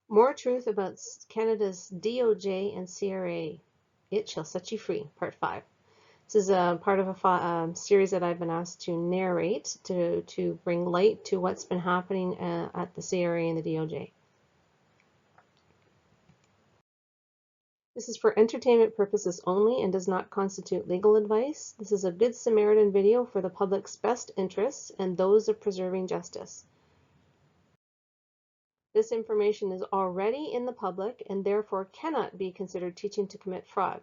More truth about Canada's DOJ and CRA. It shall set you free, part 5. This is a part of a series that I've been asked to narrate to bring light to what's been happening at the CRA and the DOJ. This is for entertainment purposes only and does not constitute legal advice. This is a Good Samaritan video for the public's best interests and those of preserving justice. This information is already in the public and therefore cannot be considered teaching to commit fraud.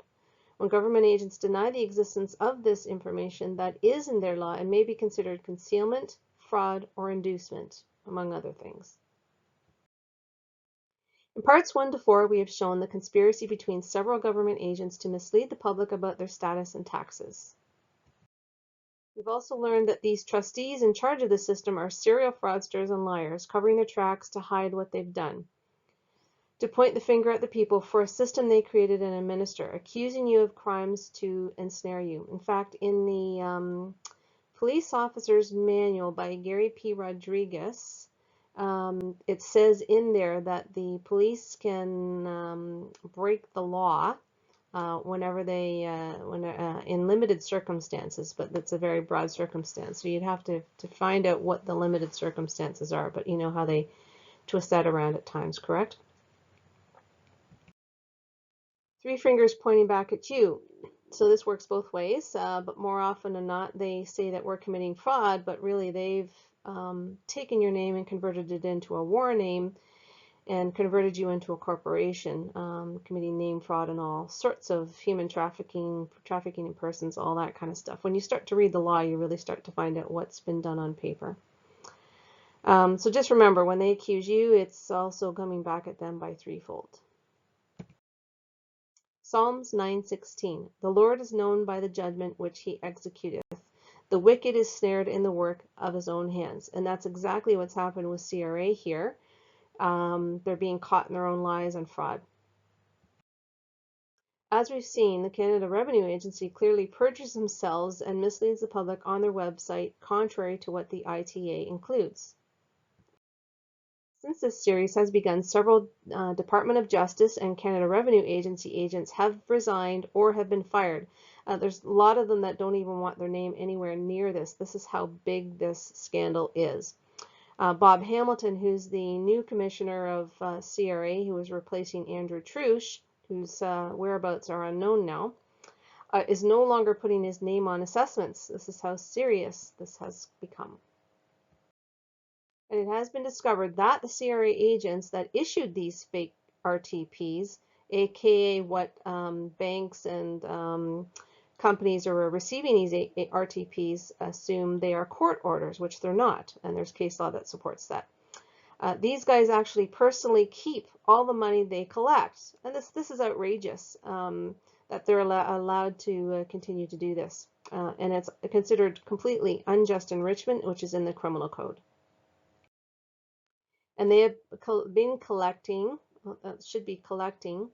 When government agents deny the existence of this information, that is in their law and may be considered concealment, fraud, or inducement, among other things. In parts 1 to 4, we have shown the conspiracy between several government agents to mislead the public about their status and taxes. We've also learned that these trustees in charge of the system are serial fraudsters and liars, covering their tracks to hide what they've done, to point the finger at the people for a system they created and administer, accusing you of crimes to ensnare you. In fact, in the Police Officer's Manual by Gary P. Rodriguez, it says in there that the police can break the law whenever they, in limited circumstances, but that's a very broad circumstance. So you'd have to find out what the limited circumstances are, but you know how they twist that around at times, correct? Three fingers pointing back at you. So this works both ways, but more often than not, they say that we're committing fraud, but really they've taken your name and converted it into a war name and converted you into a corporation, committing name fraud and all sorts of human trafficking in persons, all that kind of stuff. When you start to read the law, you really start to find out what's been done on paper. So just remember, when they accuse you, it's also coming back at them by threefold. Psalms 9:16. The Lord is known by the judgment which he executeth. The wicked is snared in the work of his own hands. And that's exactly what's happened with CRA here. They're being caught in their own lies and fraud. As we've seen, the Canada Revenue Agency clearly perjures themselves and misleads the public on their website, contrary to what the ITA includes. Since this series has begun, several Department of Justice and Canada Revenue Agency agents have resigned or have been fired. There's a lot of them that don't even want their name anywhere near this. This is how big this scandal is. Bob Hamilton, who's the new commissioner of CRA, who is replacing Andrew Trush, whose whereabouts are unknown now, is no longer putting his name on assessments. This is how serious this has become. And it has been discovered that the CRA agents that issued these fake RTPs, aka what banks and companies are receiving these RTPs, assume they are court orders, which they're not, and there's case law that supports that. These guys actually personally keep all the money they collect, and this is outrageous that they're allowed to continue to do this, and it's considered completely unjust enrichment, which is in the criminal code. And they have been collecting, should be collecting,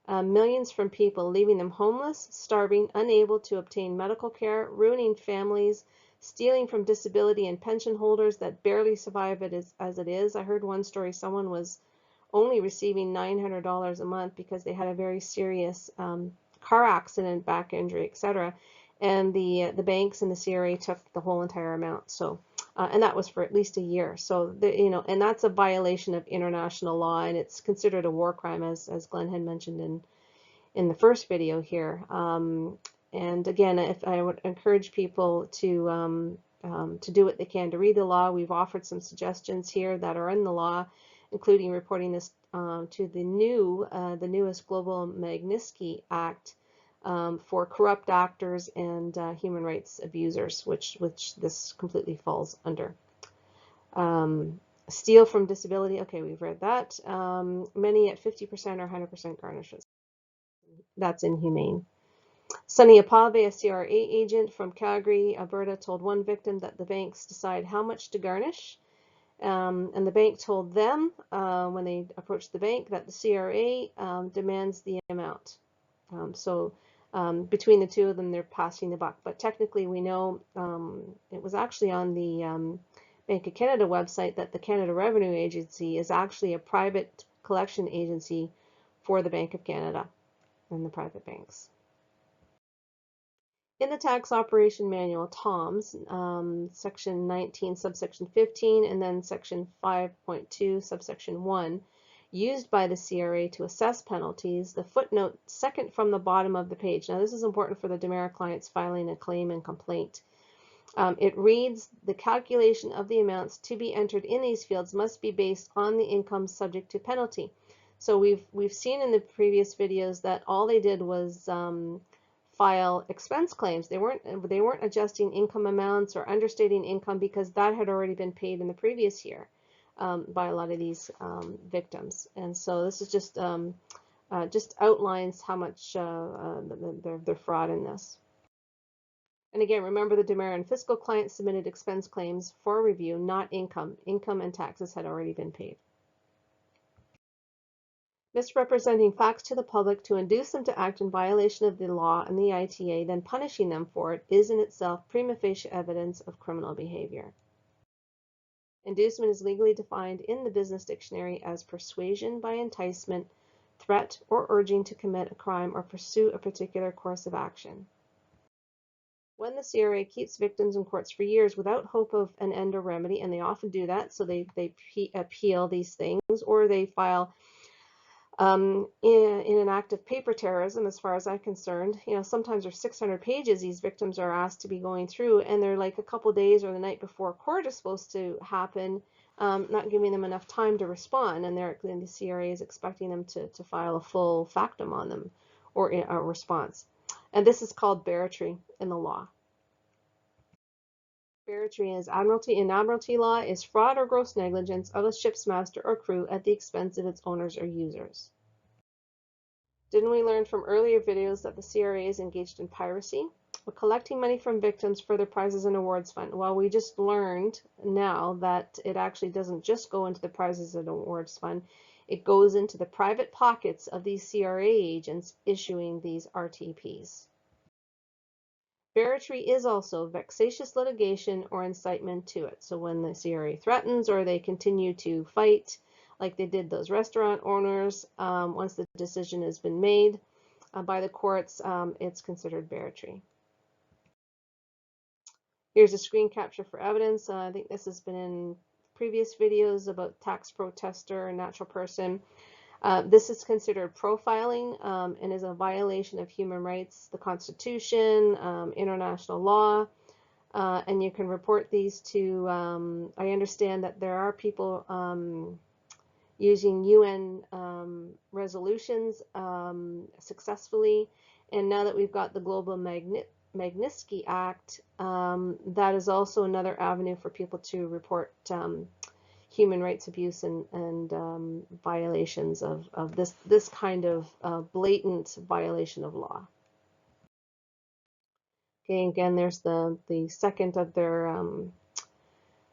millions from people, leaving them homeless, starving, unable to obtain medical care, ruining families, stealing from disability and pension holders that barely survive it as it is. I heard one story, someone was only receiving $900 a month because they had a very serious car accident, back injury, etc. And the banks and the CRA took the whole entire amount. So, and that was for at least a year. So, and that's a violation of international law, and it's considered a war crime, as Glenn had mentioned in the first video here. And again, if I would encourage people to do what they can to read the law. We've offered some suggestions here that are in the law, including reporting this to the newest Global Magnitsky Act for corrupt actors and human rights abusers, which this completely falls under. Steal from disability. Okay, we've read that. Many at 50% or 100% garnishes. That's inhumane. Sunny Apave, a CRA agent from Calgary, Alberta, told one victim that the banks decide how much to garnish. And the bank told them when they approached the bank that the CRA demands the amount. So between the two of them, they're passing the buck. But technically, we know it was actually on the Bank of Canada website that the Canada Revenue Agency is actually a private collection agency for the Bank of Canada and the private banks. In the Tax Operation Manual, TOMS, Section 19, subsection 15, and then Section 5.2, subsection 1, used by the CRA to assess penalties, the footnote second from the bottom of the page. Now, this is important for the DMERA clients filing a claim and complaint. It reads, the calculation of the amounts to be entered in these fields must be based on the income subject to penalty. So we've seen in the previous videos that all they did was file expense claims. They weren't adjusting income amounts or understating income because that had already been paid in the previous year by a lot of these victims. And so this is just outlines how much their fraud in this. And again, remember the DMERA and fiscal clients submitted expense claims for review, not income. Income and taxes had already been paid. Misrepresenting facts to the public to induce them to act in violation of the law and the ITA, then punishing them for it, is in itself prima facie evidence of criminal behavior. Inducement is legally defined in the Business Dictionary as persuasion by enticement, threat, or urging to commit a crime or pursue a particular course of action. When the CRA keeps victims in courts for years without hope of an end or remedy, and they often do that, so they appeal these things, or they file in an act of paper terrorism, as far as I'm concerned. Sometimes there's 600 pages these victims are asked to be going through, and they're like a couple days or the night before court is supposed to happen, not giving them enough time to respond, and the CRA is expecting them to file a full factum on them or a response. And this is called barratry in the law. Barratry in admiralty law is fraud or gross negligence of a ship's master or crew at the expense of its owners or users. Didn't we learn from earlier videos that the CRA is engaged in piracy? We're collecting money from victims for their prizes and awards fund. Well, we just learned now that it actually doesn't just go into the prizes and awards fund. It goes into the private pockets of these CRA agents issuing these RTPs. Barratry is also vexatious litigation or incitement to it. So when the CRA threatens or they continue to fight, like they did those restaurant owners, once the decision has been made by the courts, it's considered barratry. Here's a screen capture for evidence. I think this has been in previous videos about tax protester and natural person. This is considered profiling and is a violation of human rights, the Constitution, international law, and you can report these to, I understand that there are people using UN resolutions successfully, and now that we've got the Global Magnitsky Act, that is also another avenue for people to report human rights abuse and violations of this kind of blatant violation of law. Okay, again, there's the second of their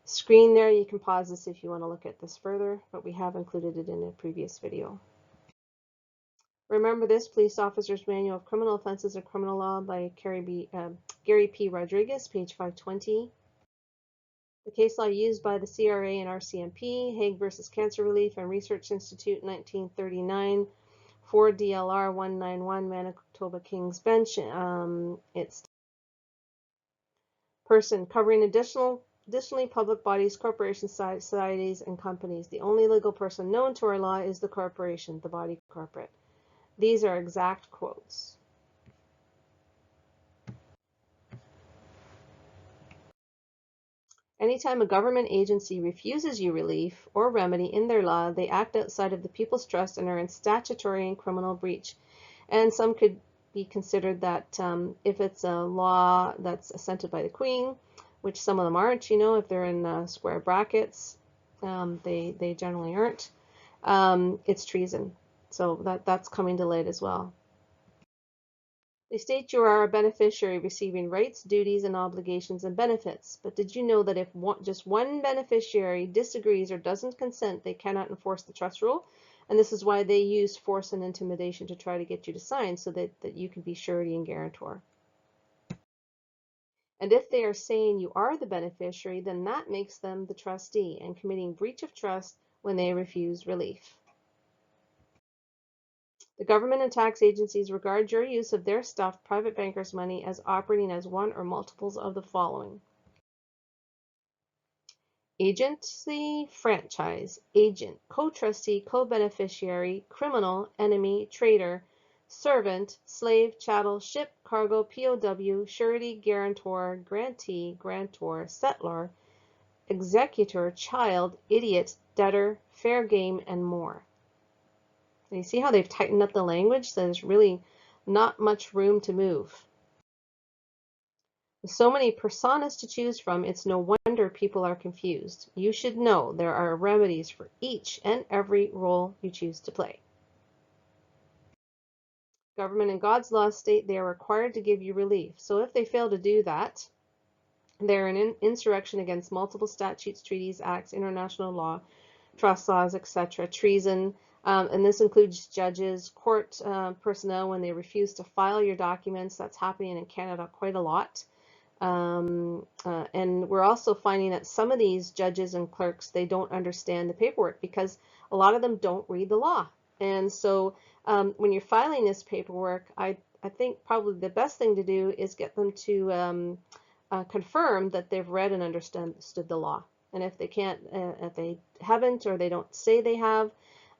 screen there. You can pause this if you want to look at this further, but we have included it in a previous video. Remember this, Police Officer's Manual of Criminal Offenses and Criminal Law by Gary P. Rodriguez, page 520. The case law used by the CRA and RCMP, Hague versus Cancer Relief and Research Institute, 1939, 4 DLR 191, Manitoba King's Bench. It's person covering additionally public bodies, corporations, societies, and companies. The only legal person known to our law is the corporation, the body corporate. These are exact quotes. Anytime a government agency refuses you relief or remedy in their law, they act outside of the people's trust and are in statutory and criminal breach. And some could be considered that if it's a law that's assented by the Queen, which some of them aren't, if they're in square brackets, they generally aren't, it's treason. So that's coming to light as well. They state you are a beneficiary receiving rights, duties, and obligations and benefits. But did you know that if just one beneficiary disagrees or doesn't consent, they cannot enforce the trust rule? And this is why they use force and intimidation to try to get you to sign so that you can be surety and guarantor. And if they are saying you are the beneficiary, then that makes them the trustee and committing breach of trust when they refuse relief. The government and tax agencies regard your use of their stuffed private bankers' money as operating as one or multiples of the following: agency, franchise, agent, co-trustee, co-beneficiary, criminal, enemy, traitor, servant, slave, chattel, ship, cargo, POW, surety, guarantor, grantee, grantor, settlor, executor, child, idiot, debtor, fair game, and more. And you see how they've tightened up the language, so there's really not much room to move. With so many personas to choose from, it's no wonder people are confused. You should know there are remedies for each and every role you choose to play. Government and God's laws state they are required to give you relief. So if they fail to do that, they're an insurrection against multiple statutes, treaties, acts, international law, trust laws, etc., treason, and this includes judges, court personnel when they refuse to file your documents. That's happening in Canada quite a lot. And we're also finding that some of these judges and clerks, they don't understand the paperwork because a lot of them don't read the law. And so when you're filing this paperwork, I think probably the best thing to do is get them to confirm that they've read and understood the law. And if they can't, if they haven't, or they don't say they have,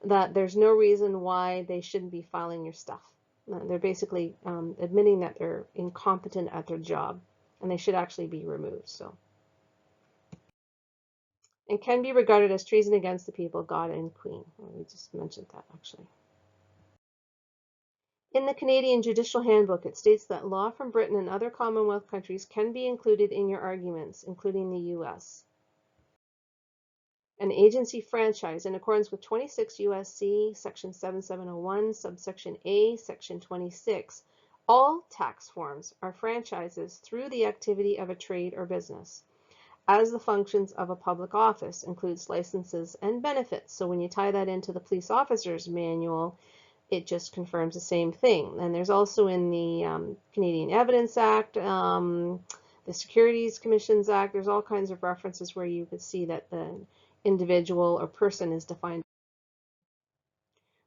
that there's no reason why they shouldn't be filing your stuff. They're basically admitting that they're incompetent at their job, and they should actually be removed. So, and can be regarded as treason against the people, God, and Queen. Well, we just mentioned that actually. In the Canadian Judicial Handbook, it states that law from Britain and other Commonwealth countries can be included in your arguments, including the U.S. An agency franchise, in accordance with 26 U.S.C. Section 7701, subsection A, Section 26, all tax forms are franchises through the activity of a trade or business, as the functions of a public office includes licenses and benefits. So when you tie that into the police officer's manual, it just confirms the same thing. And there's also in the Canadian Evidence Act, the Securities Commissions Act, there's all kinds of references where you could see that the individual or person is defined.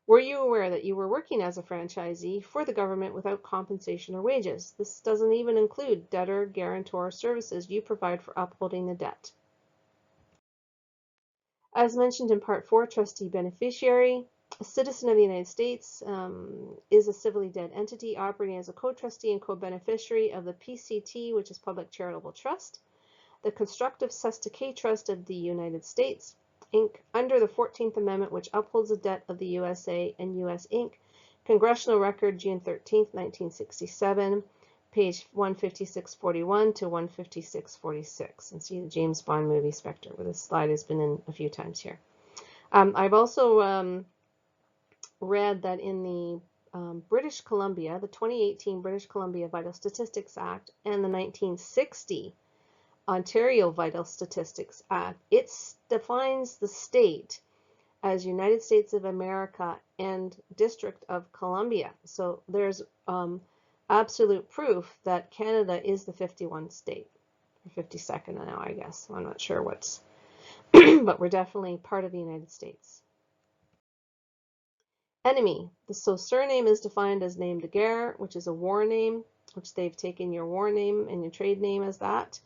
Were you aware that you were working as a franchisee for the government without compensation or wages? This doesn't even include debtor, guarantor services you provide for upholding the debt. As mentioned in Part 4, trustee beneficiary, a citizen of the United States is a civilly dead entity operating as a co-trustee and co-beneficiary of the PCT, which is Public Charitable Trust, the Constructive Cestui Trust of the United States, Inc., under the 14th Amendment, which upholds the debt of the USA and US Inc., Congressional Record, June 13, 1967, page 15641 to 15646. And see the James Bond movie Spectre, where this slide has been in a few times here. I've also read that in the British Columbia, the 2018 British Columbia Vital Statistics Act and the 1960 Ontario Vital Statistics Act, it defines the state as United States of America and District of Columbia. So there's absolute proof that Canada is the 51st state, or 52nd now, I guess. I'm not sure what's, but we're definitely part of the United States. Enemy. So surname is defined as name de guerre, which is a war name, which they've taken your war name and your trade name as that.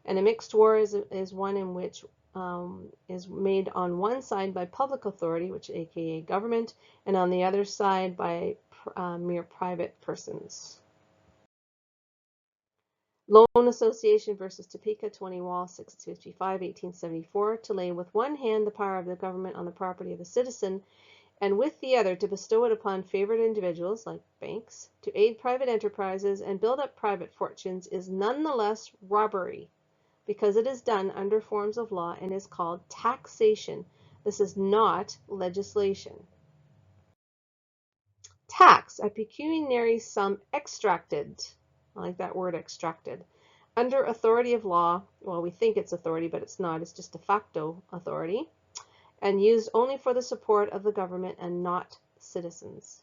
And a mixed war is one in which is made on one side by public authority, which aka government, and on the other side by mere private persons. Loan Association versus Topeka, 20 Wall, 655, 1874, to lay with one hand the power of the government on the property of a citizen, and with the other to bestow it upon favored individuals, like banks, to aid private enterprises and build up private fortunes, is nonetheless robbery, because it is done under forms of law and is called taxation. This is not legislation. Tax, a pecuniary sum extracted, I like that word, extracted, under authority of law. Well, we think it's authority, but it's not. It's just de facto authority, and used only for the support of the government and not citizens.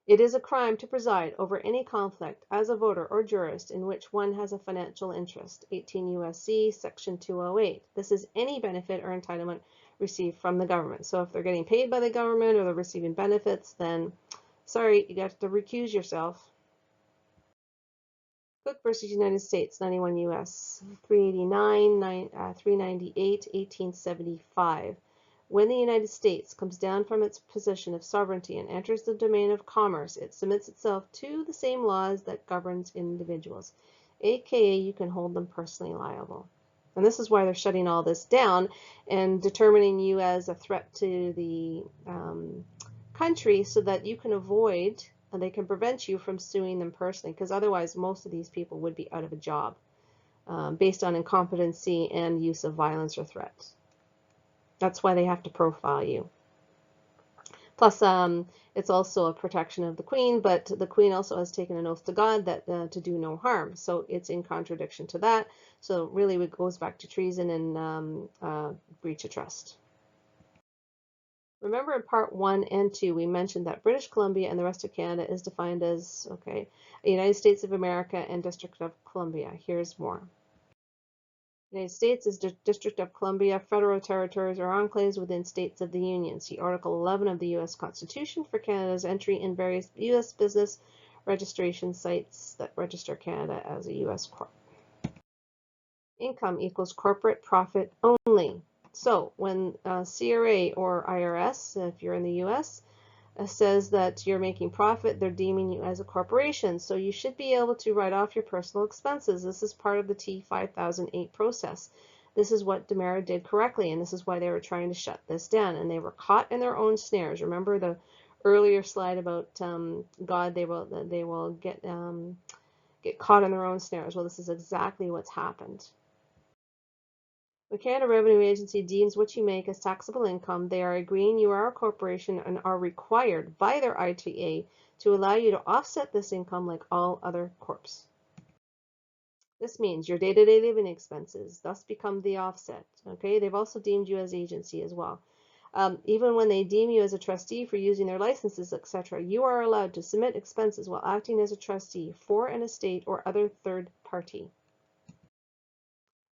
It is a crime to preside over any conflict as a voter or jurist in which one has a financial interest. 18 U.S.C. Section 208. This is any benefit or entitlement receive from the government. So if they're getting paid by the government or they're receiving benefits, then sorry, you got to recuse yourself. Cook versus United States, 91 U.S., 389, 398, 1875. When the United States comes down from its position of sovereignty and enters the domain of commerce, it submits itself to the same laws that governs individuals, aka you can hold them personally liable. And this is why they're shutting all this down and determining you as a threat to the country so that you can avoid, and they can prevent you from suing them personally, because otherwise most of these people would be out of a job based on incompetency and use of violence or threats. That's why they have to profile you. Plus, it's also a protection of the Queen, but the Queen also has taken an oath to God that to do no harm. So it's in contradiction to that. So really it goes back to treason and breach of trust. Remember in part 1 and 2, we mentioned that British Columbia and the rest of Canada is defined as, okay, the United States of America and District of Columbia. Here's more. The United States is the District of Columbia, federal territories or enclaves within states of the Union. See Article 11 of the U.S. Constitution for Canada's entry in various U.S. business registration sites that register Canada as a U.S. corp. Income equals corporate profit only. So when CRA or IRS, if you're in the U.S., says that you're making profit, they're deeming you as a corporation. So you should be able to write off your personal expenses. This is part of the T5008 process. This is what Demera did correctly, and this is why they were trying to shut this down. And they were caught in their own snares. Remember the earlier slide about God? They will get caught in their own snares. Well, this is exactly what's happened. The Canada Revenue Agency deems what you make as taxable income. They are agreeing you are a corporation and are required by their ITA to allow you to offset this income like all other corps. This means your day-to-day living expenses thus become the offset. Okay, they've also deemed you as agency as well. Even when they deem you as a trustee for using their licenses, etc., you are allowed to submit expenses while acting as a trustee for an estate or other third party.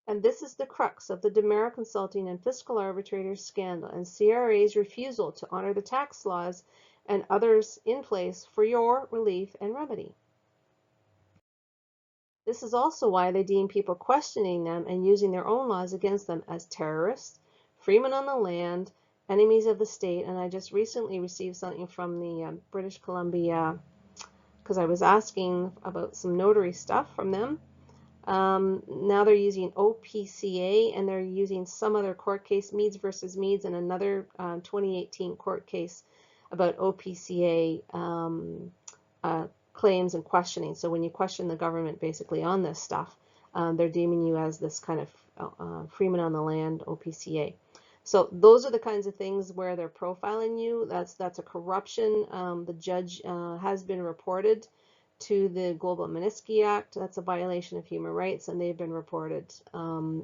And this is the crux of the Demera Consulting and Fiscal Arbitrators scandal and CRA's refusal to honor the tax laws and others in place for your relief and remedy. This is also why they deem people questioning them and using their own laws against them as terrorists, freemen on the land, enemies of the state. And I just recently received something from the British Columbia, because I was asking about some notary stuff from them. Now they're using OPCA, and they're using some other court case, Meads versus Meads, and another 2018 court case about OPCA claims and questioning. So when you question the government basically on this stuff, they're deeming you as this kind of freeman on the land, OPCA. So those are the kinds of things where they're profiling you. That's a corruption. The judge has been reported to the Global Magnitsky Act. That's a violation of human rights, and they've been reported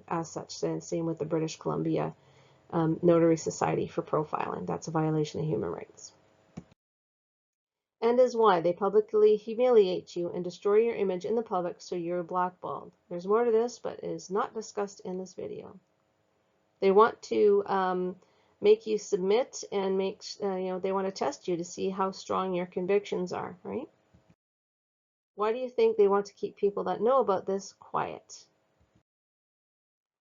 as such. And same with the British Columbia Notary Society for profiling. That's a violation of human rights. And is why they publicly humiliate you and destroy your image in the public so you're blackballed. There's more to this, but it is not discussed in this video. They want to make you submit and make, they want to test you to see how strong your convictions are, right? Why do you think they want to keep people that know about this quiet?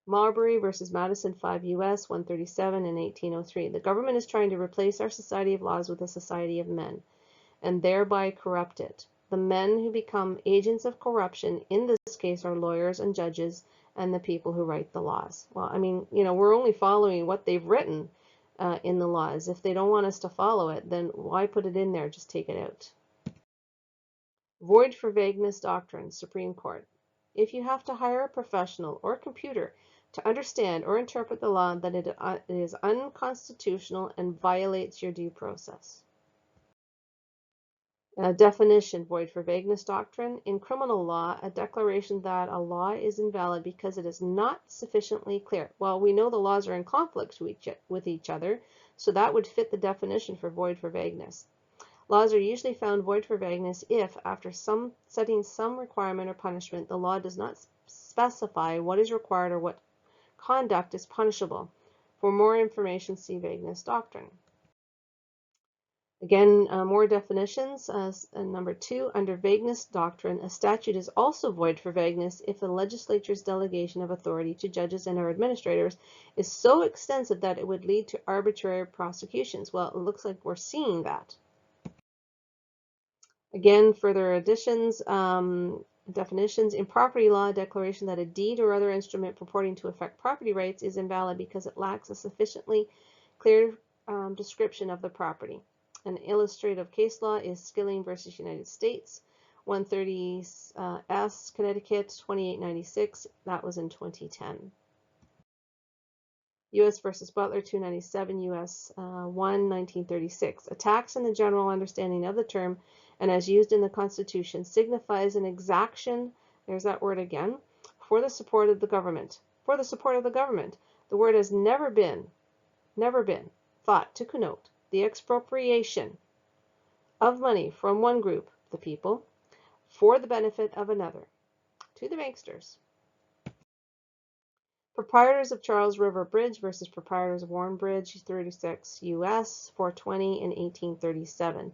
Marbury versus Madison 5 U.S. 137 in 1803. The government is trying to replace our society of laws with a society of men, and thereby corrupt it. The men who become agents of corruption in this case are lawyers and judges and the people who write the laws. Well, I mean, we're only following what they've written in the laws. If they don't want us to follow it, then why put it in there? Just take it out. Void for vagueness doctrine, Supreme Court. If you have to hire a professional or a computer to understand or interpret the law, then it is unconstitutional and violates your due process. Definition, void for vagueness doctrine. In criminal law, a declaration that a law is invalid because it is not sufficiently clear. Well, we know the laws are in conflict with each other, so that would fit the definition for void for vagueness. Laws are usually found void for vagueness if, after setting some requirement or punishment, the law does not specify what is required or what conduct is punishable. For more information, see vagueness doctrine. Again, more definitions. Number 2, under vagueness doctrine, a statute is also void for vagueness if the legislature's delegation of authority to judges and/or administrators is so extensive that it would lead to arbitrary prosecutions. Well, it looks like we're seeing that. Again, further additions, definitions. In property law, a declaration that a deed or other instrument purporting to affect property rights is invalid because it lacks a sufficiently clear description of the property. An illustrative case law is Skilling versus United States, 130 S, Connecticut, 2896. That was in 2010. U.S. versus Butler, 297 U.S. 1, 1936. A tax in the general understanding of the term and as used in the Constitution signifies an exaction, there's that word again, for the support of the government. For the support of the government. The word has never been thought to connote the expropriation of money from one group, the people, for the benefit of another, to the banksters. Proprietors of Charles River Bridge versus proprietors of Warren Bridge, 36 U.S. 420 in 1837.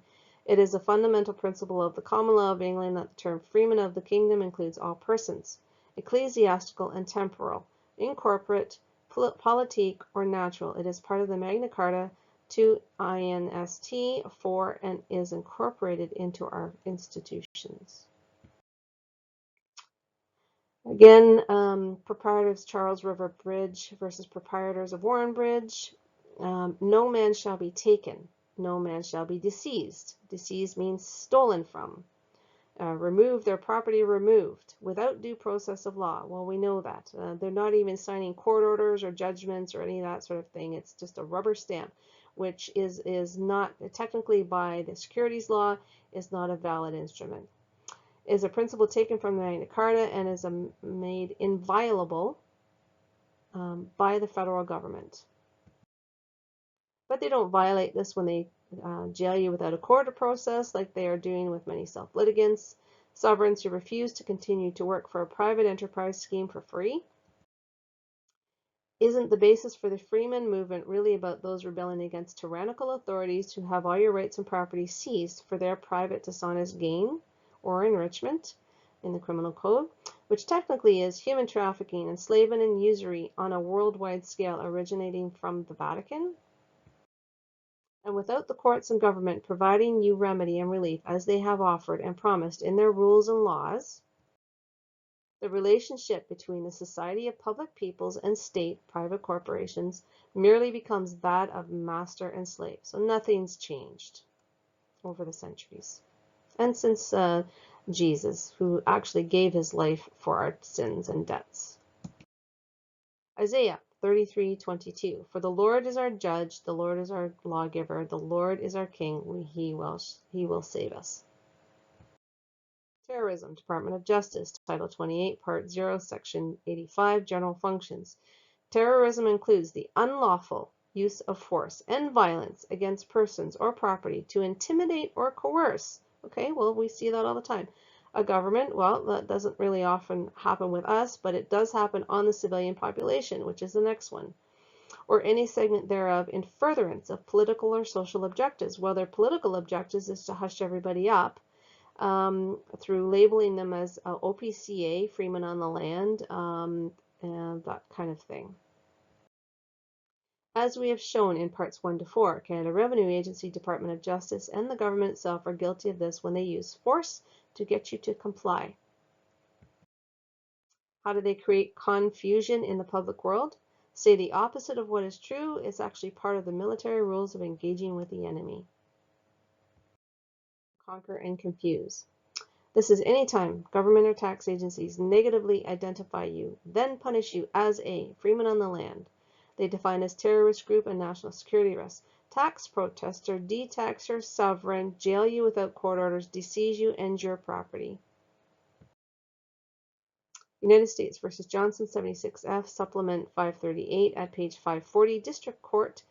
It is a fundamental principle of the common law of England that the term freeman of the kingdom includes all persons, ecclesiastical and temporal, incorporate, politique, or natural. It is part of the Magna Carta 2 INST 4 and is incorporated into our institutions. Again, proprietors Charles River Bridge versus proprietors of Warren Bridge. No man shall be taken. No man shall be diseased. Diseased means stolen from. Remove their property removed without due process of law. Well, we know that. They're not even signing court orders or judgments or any of that sort of thing. It's just a rubber stamp, which is not technically by the securities law, is not a valid instrument. Is a principle taken from the Magna Carta and is made inviolable by the federal government. But they don't violate this when they jail you without a court or process, like they are doing with many self-litigants. Sovereigns who refuse to continue to work for a private enterprise scheme for free. Isn't the basis for the Freeman movement really about those rebelling against tyrannical authorities who have all your rights and property seized for their private dishonest gain or enrichment in the criminal code, which technically is human trafficking, enslavement, and usury on a worldwide scale originating from the Vatican? And without the courts and government providing you remedy and relief as they have offered and promised in their rules and laws, the relationship between the society of public peoples and state private corporations merely becomes that of master and slave. So nothing's changed over the centuries. And since Jesus, who actually gave his life for our sins and debts. Isaiah 33:22. For the Lord is our judge, the Lord is our lawgiver, the Lord is our king, he will save us. Terrorism, Department of Justice, Title 28, Part 0, Section 85, General Functions. Terrorism includes the unlawful use of force and violence against persons or property to intimidate or coerce. Okay, well, we see that all the time. A government, well, that doesn't really often happen with us, but it does happen on the civilian population, which is the next one. Or any segment thereof in furtherance of political or social objectives. Well, their political objectives is to hush everybody up through labeling them as OPCA, Freemen on the Land, and that kind of thing. As we have shown in parts 1 to 4, Canada Revenue Agency, Department of Justice, and the government itself are guilty of this when they use force to get you to comply. How do they create confusion in the public world? Say the opposite of what is true is actually part of the military rules of engaging with the enemy. Conquer and confuse. This is anytime government or tax agencies negatively identify you, then punish you as a Freeman on the Land. They define as terrorist group and national security risk. Tax protester, detaxer, sovereign, jail you without court orders, seize you and your property. United States versus Johnson, 76F, Supplement 538 at page 540, District Court,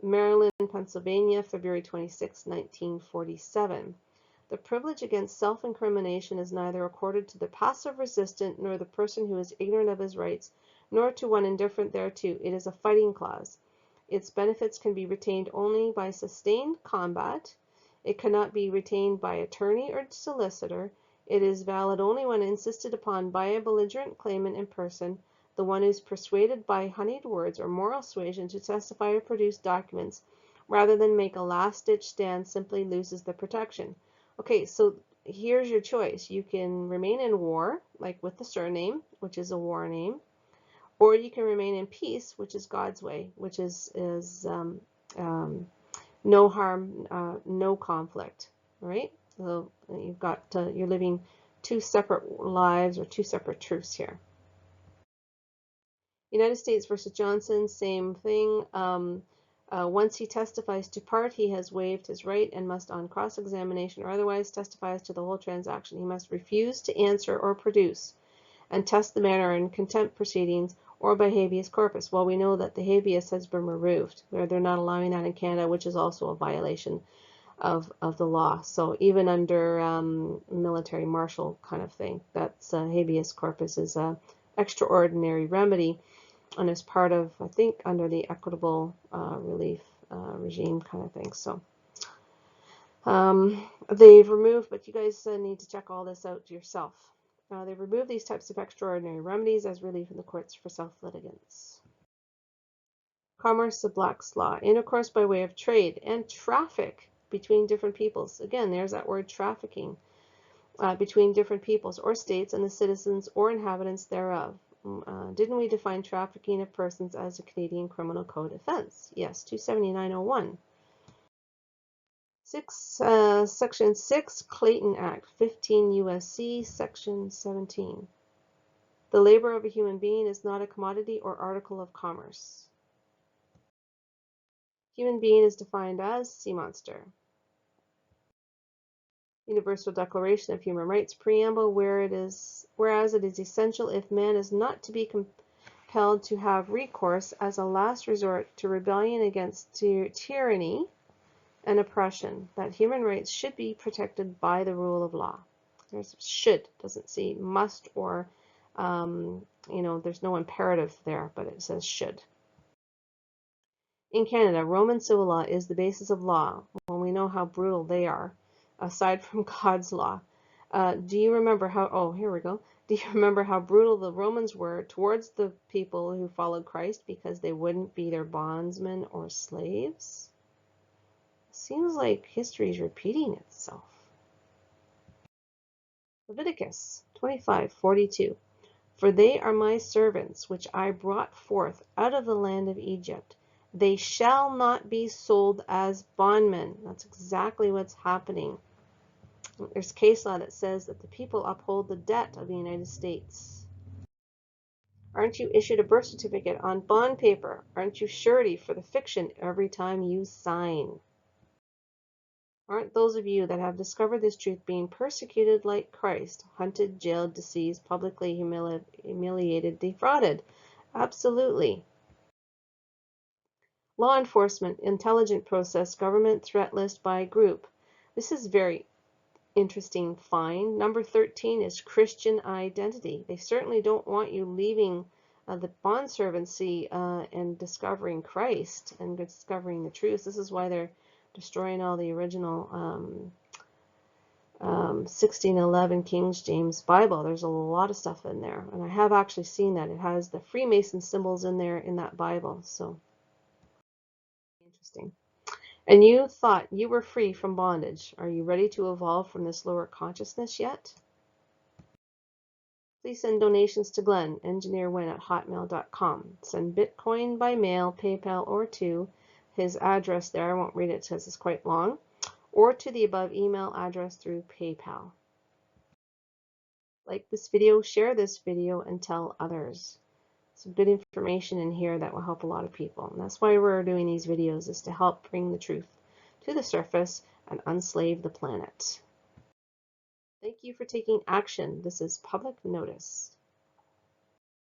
Maryland, Pennsylvania, February 26, 1947. The privilege against self-incrimination is neither accorded to the passive resistant nor the person who is ignorant of his rights, nor to one indifferent thereto. It is a fighting clause. Its benefits can be retained only by sustained combat. It cannot be retained by attorney or solicitor. It is valid only when insisted upon by a belligerent claimant in person. The one who is persuaded by honeyed words or moral suasion to testify or produce documents rather than make a last-ditch stand simply loses the protection. Okay, so here's your choice. You can remain in war, like with the surname, which is a war name, or you can remain in peace, which is God's way, which is no harm, no conflict, right? So you've got, you're living two separate lives or two separate truths here. United States versus Johnson, same thing. Once he testifies to part, he has waived his right and must on cross-examination or otherwise testify as to the whole transaction. He must refuse to answer or produce and test the matter in contempt proceedings or by habeas corpus. Well, we know that the habeas has been removed, where they're not allowing that in Canada, which is also a violation of the law. So even under military martial kind of thing, that's habeas corpus is a extraordinary remedy, and is part of, I think, under the equitable relief regime kind of thing. So they've removed, but you guys need to check all this out yourself. They've removed these types of extraordinary remedies as relief in the courts for self-litigants. Commerce, the Black's Law. Intercourse by way of trade and traffic between different peoples. Again, there's that word trafficking. Between different peoples or states and the citizens or inhabitants thereof. Didn't we define trafficking of persons as a Canadian Criminal Code offense? Yes, 27901. Section 6, Clayton Act, 15 U.S.C., Section 17. The labor of a human being is not a commodity or article of commerce. Human being is defined as sea monster. Universal Declaration of Human Rights Preamble, whereas it is essential if man is not to be compelled to have recourse as a last resort to rebellion against tyranny and oppression, that human rights should be protected by the rule of law. There's should, doesn't say must or, there's no imperative there, but it says should. In Canada, Roman civil law is the basis of law, when we know how brutal they are, aside from God's law. Do you remember how, do you remember how brutal the Romans were towards the people who followed Christ because they wouldn't be their bondsmen or slaves? Seems like history is repeating itself. Leviticus 25:42. For they are my servants, which I brought forth out of the land of Egypt. They shall not be sold as bondmen. That's exactly what's happening. There's case law that says that the people uphold the debt of the United States. Aren't you issued a birth certificate on bond paper? Aren't you surety for the fiction every time you sign? Aren't those of you that have discovered this truth being persecuted like Christ, hunted, jailed, deceased, publicly humiliated, defrauded? Absolutely. Law enforcement, intelligent process, government threat list by group. This is very interesting find. Number 13 is Christian identity. They certainly don't want you leaving the bondservancy and discovering Christ and discovering the truth. This is why they're destroying all the original 1611 King James Bible. There's a lot of stuff in there, and I have actually seen that. It has the Freemason symbols in there in that Bible, so interesting. And you thought you were free from bondage. Are you ready to evolve from this lower consciousness yet? Please send donations to Glenn, engineerwin@hotmail.com. Send Bitcoin by mail, PayPal, or to his address there. I won't read it because it's quite long. Or to the above email address through PayPal. Like this video, share this video, and tell others. Some good information in here that will help a lot of people. And that's why we're doing these videos, is to help bring the truth to the surface and unslave the planet. Thank you for taking action. This is public notice.